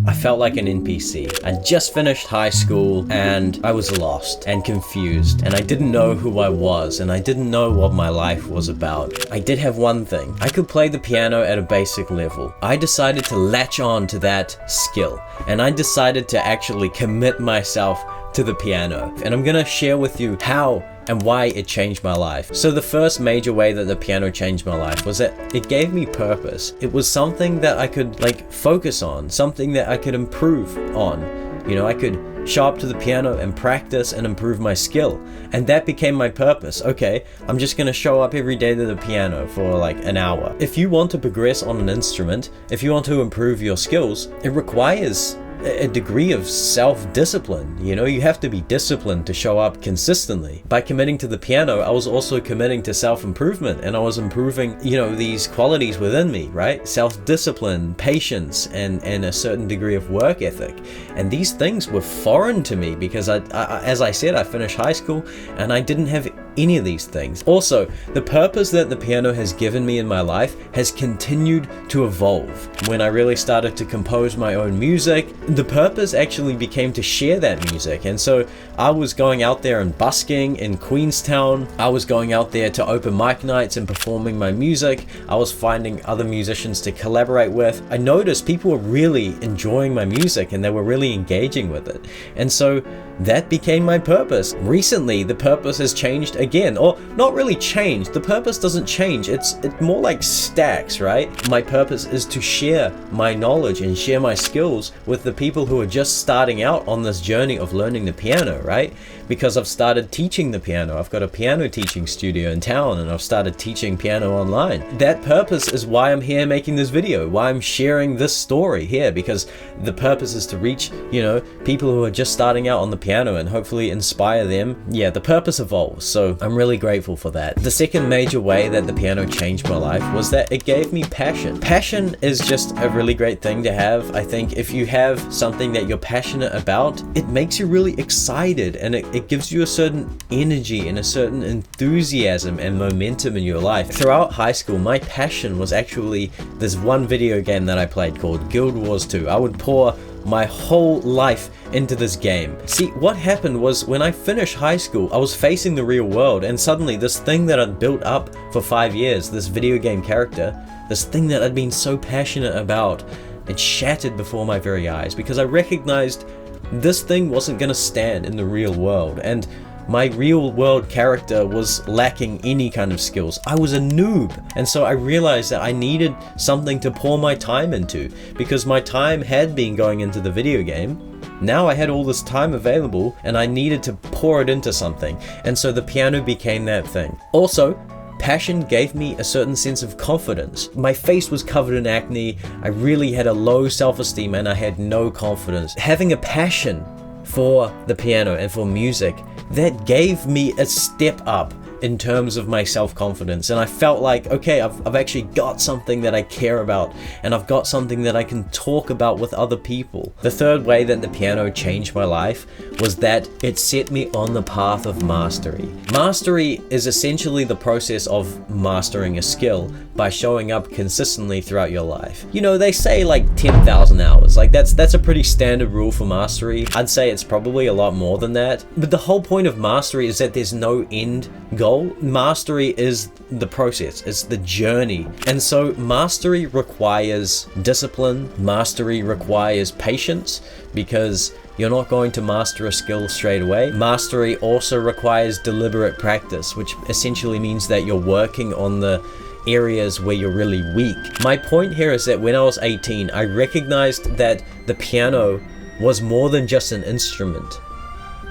I felt like an NPC. I just finished high school and I was lost and confused and I didn't know who I was and I didn't know what my life was about. I did have one thing. I could play the piano at a basic level. I decided to latch on to that skill and I decided to actually commit myself to the piano. And I'm gonna share with you how and why it changed my life. So the first major way that the piano changed my life was that it gave me purpose. It was something that I could focus on, something that I could improve on. You know, I could show up to the piano and practice and improve my skill. And that became my purpose. Okay, I'm just gonna show up every day to the piano for like an hour. If you want to progress on an instrument, if you want to improve your skills, it requires a degree of self-discipline. You know, you have to be disciplined to show up consistently. By committing to the piano, I was also committing to self-improvement and I was improving, you know, these qualities within me, right? Self-discipline, patience, and a certain degree of work ethic. And these things were foreign to me because as I said, I finished high school and I didn't have any of these things. Also, the purpose that the piano has given me in my life has continued to evolve. When I really started to compose my own music, the purpose actually became to share that music. And so I was going out there and busking in Queenstown. I was going out there to open mic nights and performing my music. I was finding other musicians to collaborate with. I noticed people were really enjoying my music and they were really engaging with it. And so that became my purpose. Recently, the purpose has changed again, or not really changed. The purpose doesn't change. It's more like stacks, right? My purpose is to share my knowledge and share my skills with the people who are just starting out on this journey of learning the piano, right? Because I've started teaching the piano. I've got a piano teaching studio in town and I've started teaching piano online. That purpose is why I'm here making this video, why I'm sharing this story here, because the purpose is to reach, you know, people who are just starting out on the piano and hopefully inspire them. Yeah, the purpose evolves, so I'm really grateful for that. The second major way that the piano changed my life was that it gave me passion. Passion is just a really great thing to have. I think if you have something that you're passionate about, it makes you really excited and it gives you a certain energy and a certain enthusiasm and momentum in your life. Throughout high school, my passion was actually this one video game that I played called Guild Wars 2. I would pour my whole life into this game. See, what happened was when I finished high school, I was facing the real world and suddenly this thing that I'd built up for 5 years, this video game character, this thing that I'd been so passionate about, it shattered before my very eyes because I recognized this thing wasn't gonna stand in the real world and my real world character was lacking any kind of skills. I was a noob. And so I realized that I needed something to pour my time into because my time had been going into the video game. Now I had all this time available and I needed to pour it into something. And so the piano became that thing. Also, passion gave me a certain sense of confidence. My face was covered in acne. I really had a low self-esteem and I had no confidence. Having a passion for the piano and for music, that gave me a step up in terms of my self-confidence, and I felt like, okay, I've actually got something that I care about and I've got something that I can talk about with other people. The third way that the piano changed my life was that it set me on the path of mastery. Mastery is essentially the process of mastering a skill by showing up consistently throughout your life. You know, they say like 10,000 hours. Like that's a pretty standard rule for mastery. I'd say it's probably a lot more than that. But the whole point of mastery is that there's no end goal. Mastery is the process, it's the journey. And so mastery requires discipline, mastery requires patience, because you're not going to master a skill straight away. Mastery also requires deliberate practice, which essentially means that you're working on the areas where you're really weak. My point here is that when I was 18, I recognized that the piano was more than just an instrument.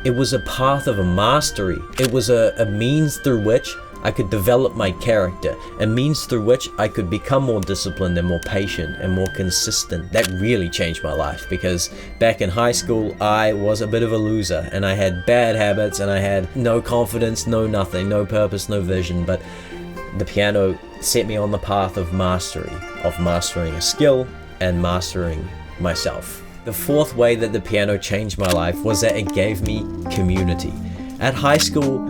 It was a path of a mastery. It was a means through which I could develop my character, a means through which I could become more disciplined and more patient and more consistent. That really changed my life because back in high school, I was a bit of a loser and I had bad habits and I had no confidence, no nothing, no purpose, no vision. But the piano set me on the path of mastery, of mastering a skill and mastering myself. The fourth way that the piano changed my life was that it gave me community. At high school,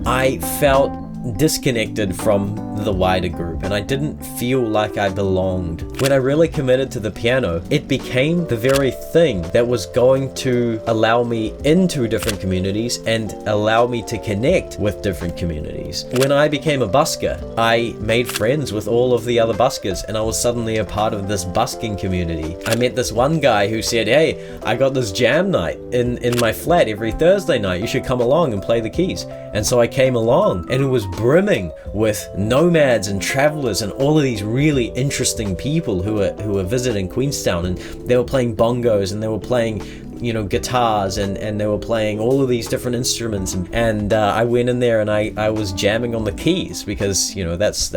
I felt disconnected from the wider group, and I didn't feel like I belonged. When I really committed to the piano, it became the very thing that was going to allow me into different communities and allow me to connect with different communities. When I became a busker, I made friends with all of the other buskers, and I was suddenly a part of this busking community. I met this one guy who said, "Hey, I got this jam night in my flat every Thursday night. You should come along and play the keys." And so I came along, and it was brimming with nomads and travelers and all of these really interesting people who were visiting Queenstown, and they were playing bongos, and they were playing, you know, guitars, and they were playing all of these different instruments, and I went in there and I was jamming on the keys because, you know, that's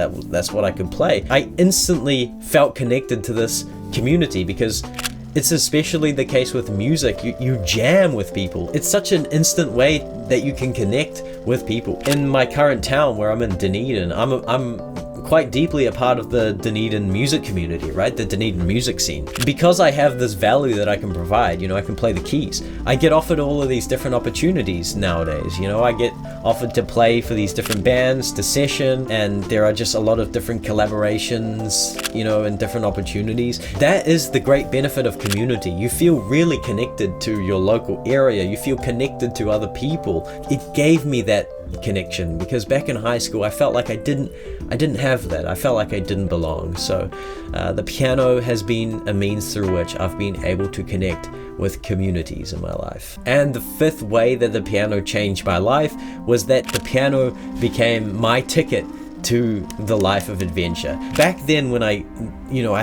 what I could play. I instantly felt connected to this community because it's especially the case with music. You jam with people. It's such an instant way that you can connect with people. In my current town where I'm in, Dunedin, I'm quite deeply a part of the Dunedin music community, right? The Dunedin music scene. Because I have this value that I can provide, you know, I can play the keys. I get offered all of these different opportunities nowadays, you know, I get offered to play for these different bands, to session, and there are just a lot of different collaborations, you know, and different opportunities. That is the great benefit of community. You feel really connected to your local area. You feel connected to other people. It gave me that connection because back in high school I felt like I didn't have that. I felt like I didn't belong. So the piano has been a means through which I've been able to connect with communities in my life. And the fifth way that the piano changed my life was that the piano became my ticket to the life of adventure. Back then when I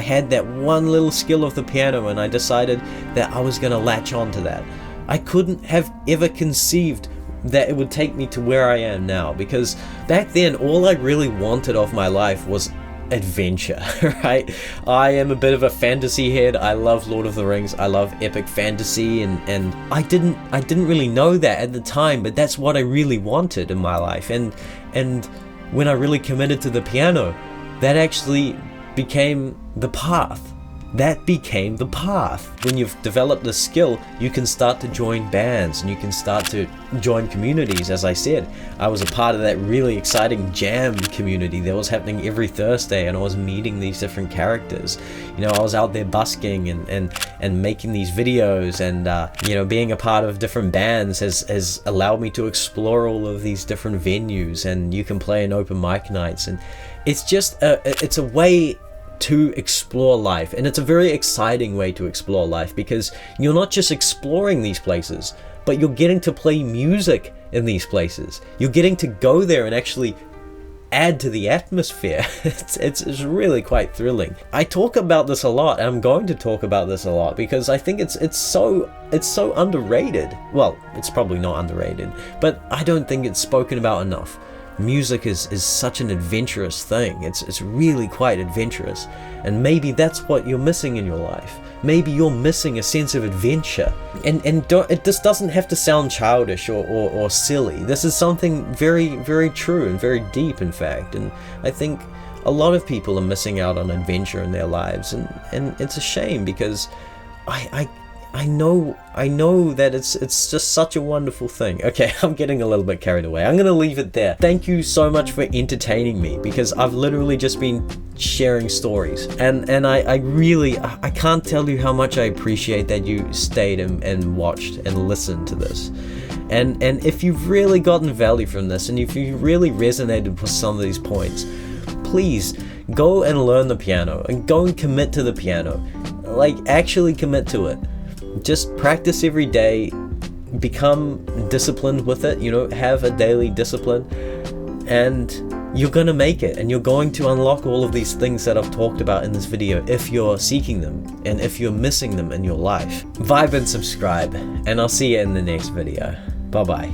had that one little skill of the piano and I decided that I was going to latch on to that, I couldn't have ever conceived that it would take me to where I am now, because back then all I really wanted of my life was adventure, right? I am a bit of a fantasy head. I love Lord of the Rings. I love epic fantasy, and I didn't really know that at the time, but that's what I really wanted in my life. And when I really committed to the piano, that actually became the path. That became the path. When you've developed the skill, you can start to join bands and you can start to join communities. As I said, I was a part of that really exciting jam community that was happening every Thursday, and I was meeting these different characters. You know, I was out there busking and making these videos, and you know, being a part of different bands has allowed me to explore all of these different venues, and you can play in open mic nights, and it's just it's a way to explore life, and it's a very exciting way to explore life because you're not just exploring these places, but you're getting to play music in these places. You're getting to go there and actually add to the atmosphere. It's really quite thrilling. I talk about this a lot, and I'm going to talk about this a lot because I think it's so underrated. Well, it's probably not underrated, but I don't think it's spoken about enough. Music is such an adventurous thing. It's really quite adventurous, and maybe that's what you're missing in your life. Maybe you're missing a sense of adventure, and this doesn't have to sound childish or silly. This is something very, very true and very deep, in fact, and I think a lot of people are missing out on adventure in their lives, and it's a shame because I know that it's just such a wonderful thing. Okay, I'm getting a little bit carried away. I'm gonna leave it there. Thank you so much for entertaining me, because I've literally just been sharing stories, and I really can't tell you how much I appreciate that you stayed and watched and listened to this. And if you've really gotten value from this, and if you really resonated with some of these points, please go and learn the piano and go and commit to the piano. Like, actually commit to it. Just practice every day, become disciplined with it, you know, have a daily discipline, and you're gonna make it, and you're going to unlock all of these things that I've talked about in this video if you're seeking them and if you're missing them in your life. Vibe and subscribe, and I'll see you in the next video. Bye bye.